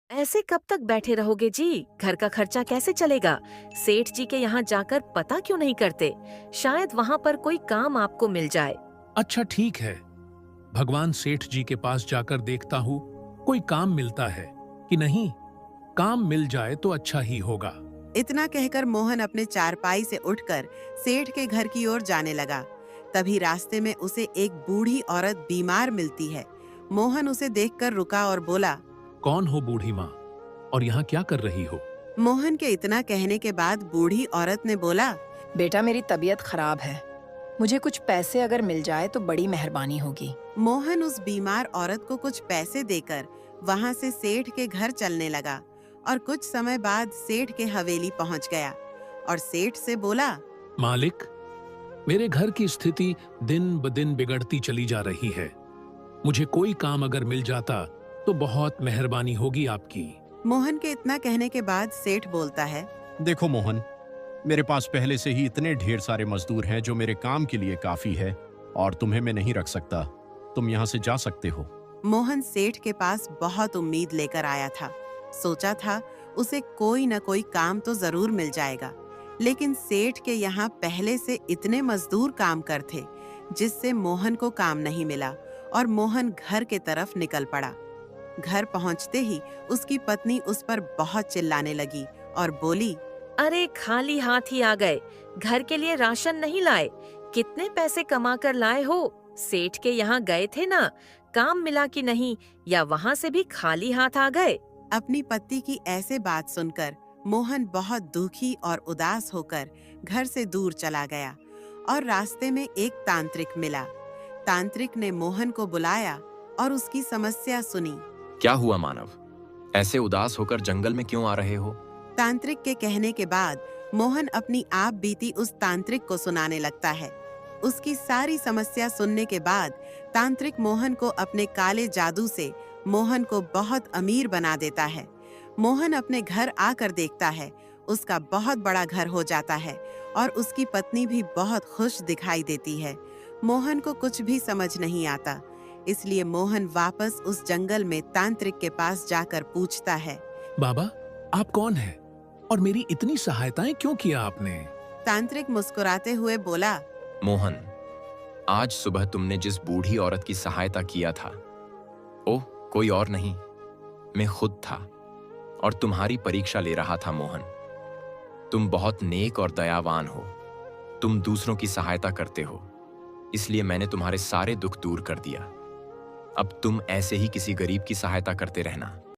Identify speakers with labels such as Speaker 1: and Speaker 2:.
Speaker 1: ऐसे कब तक बैठे रहोगे जी? घर का खर्चा कैसे चलेगा? सेठ जी के यहाँ जाकर पता क्यों नहीं करते? शायद वहाँ पर कोई काम आपको मिल जाए।
Speaker 2: अच्छा ठीक है, भगवान सेठ जी के पास जाकर देखता हूँ कोई काम मिलता है कि नहीं। काम मिल जाए तो अच्छा ही होगा।
Speaker 3: इतना कहकर मोहन अपने चारपाई से उठकर सेठ के घर की ओर जाने लगा। तभी रास्ते में उसे एक बूढ़ी औरत बीमार मिलती है। मोहन उसे देखकर रुका और बोला।
Speaker 2: कौन हो बूढ़ी माँ, और यहाँ क्या कर रही हो?
Speaker 3: मोहन के इतना कहने के बाद बूढ़ी औरत ने बोला।
Speaker 4: बेटा, मेरी तबीयत खराब है। मुझे कुछ पैसे अगर मिल जाए तो बड़ी मेहरबानी होगी।
Speaker 3: मोहन उस बीमार औरत को कुछ पैसे देकर वहां से सेठ के घर चलने लगा और कुछ समय बाद सेठ के हवेली पहुंच गया और सेठ से बोला।
Speaker 2: मालिक, मेरे घर की स्थिति दिन ब दिन बिगड़ती चली जा रही है। मुझे कोई काम अगर मिल जाता तो बहुत मेहरबानी होगी आपकी।
Speaker 3: मोहन के इतना कहने के बाद सेठ बोलता है।
Speaker 5: देखो मोहन, मेरे पास पहले से ही इतने ढेर सारे मजदूर हैं जो मेरे काम के लिए काफी है, और तुम्हें मैं नहीं रख सकता। तुम यहाँ से जा सकते हो।
Speaker 3: मोहन सेठ के पास बहुत उम्मीद लेकर आया था। सोचा था उसे कोई न कोई काम तो जरूर मिल जाएगा, लेकिन सेठ के यहाँ पहले से इतने मजदूर काम कर थे जिससे मोहन को काम नहीं मिला और मोहन घर के तरफ निकल पड़ा। घर पहुंचते ही उसकी पत्नी उस पर बहुत चिल्लाने लगी और बोली।
Speaker 1: अरे खाली हाथ ही आ गए, घर के लिए राशन नहीं लाए। कितने पैसे कमा कर लाए हो? सेठ के यहाँ गए थे ना, काम मिला कि नहीं, या वहाँ से भी खाली हाथ आ गए?
Speaker 3: अपनी पति की ऐसे बात सुनकर मोहन बहुत दुखी और उदास होकर घर से दूर चला गया और रास्ते में एक तांत्रिक मिला। तांत्रिक ने मोहन को बुलाया और उसकी समस्या सुनी।
Speaker 6: क्या हुआ मानव? ऐसे उदास होकर जंगल में क्यों आ रहे हो?
Speaker 3: तांत्रिक के कहने के बाद मोहन अपनी आप बीती उस तांत्रिक को सुनाने लगता है। उसकी सारी समस्या सुनने के बाद तांत्रिक मोहन को अपने काले जादू से मोहन को बहुत अमीर बना देता है। मोहन अपने घर आकर देखता है, उसका बहुत बड़ा घर हो जाता है और उसकी पत्नी भी बहुत खुश दिखाई देती है। मोहन को कुछ भी समझ नहीं आता, इसलिए मोहन वापस उस जंगल में तांत्रिक के पास जाकर पूछता है।
Speaker 2: बाबा, आप कौन हैं और मेरी इतनी सहायताएं क्यों किया आपने?
Speaker 3: तांत्रिक मुस्कुराते हुए बोला।
Speaker 6: मोहन, आज सुबह तुमने जिस बूढ़ी औरत की सहायता किया था, ओह कोई और नहीं, मैं खुद था और तुम्हारी परीक्षा ले रहा था। मोहन, तुम बहुत नेक और दयावान हो। तुम दूसरों की सहायता करते हो, इसलिए मैंने तुम्हारे सारे दुख दूर कर दिया। अब तुम ऐसे ही किसी गरीब की सहायता करते रहना।